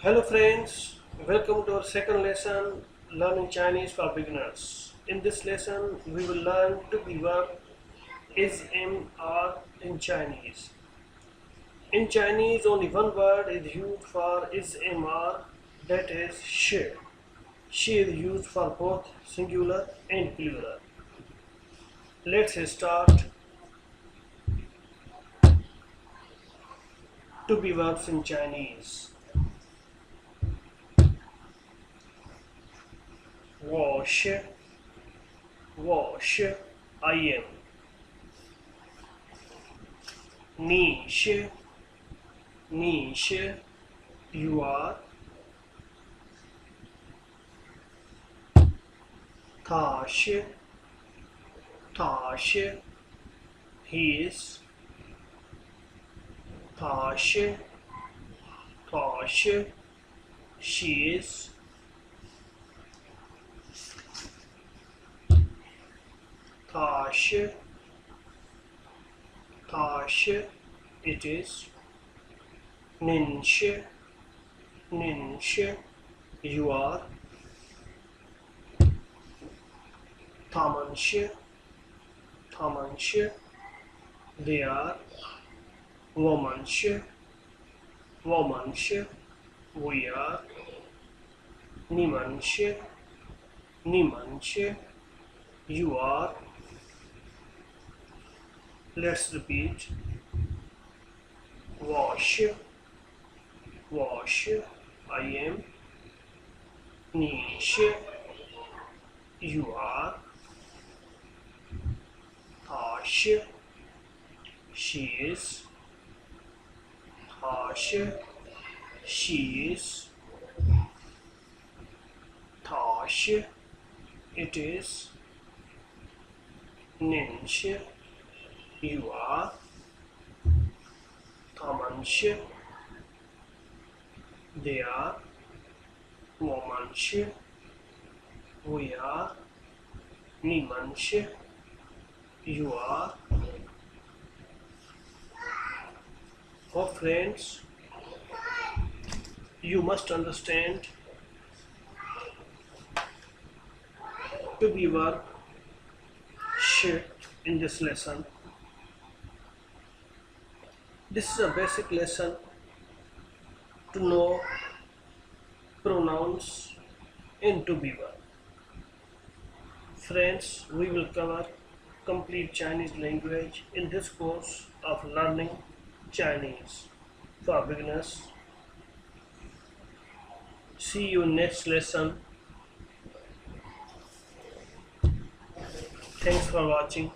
Hello friends, welcome to our second lesson, learning Chinese for beginners. In this lesson, we will learn to be verb is, am, are in Chinese. In Chinese, only one word is used for is, am, are, that is she. She is used for both singular and plural. Let's start to be verbs in Chinese. Wash, wash, I am. 你是 you are. 他是 he is. 她是 she is. 他是 it is. 您是 you are. 他们是 they are. 我们是 we are. 你们是 you are. Let's repeat. Wash, I am. 你是 you are. 她是 she is. 她是 she is. 她是 it is. 您是 you are. 他们是 they are. 我们是 we are. 你们是 you are. Oh friends, you must understand to be verb she in this lesson. This is a basic lesson to know pronouns and to be verb. Friends, we will cover complete Chinese language in this course of learning Chinese for beginners. See you next lesson. Thanks for watching.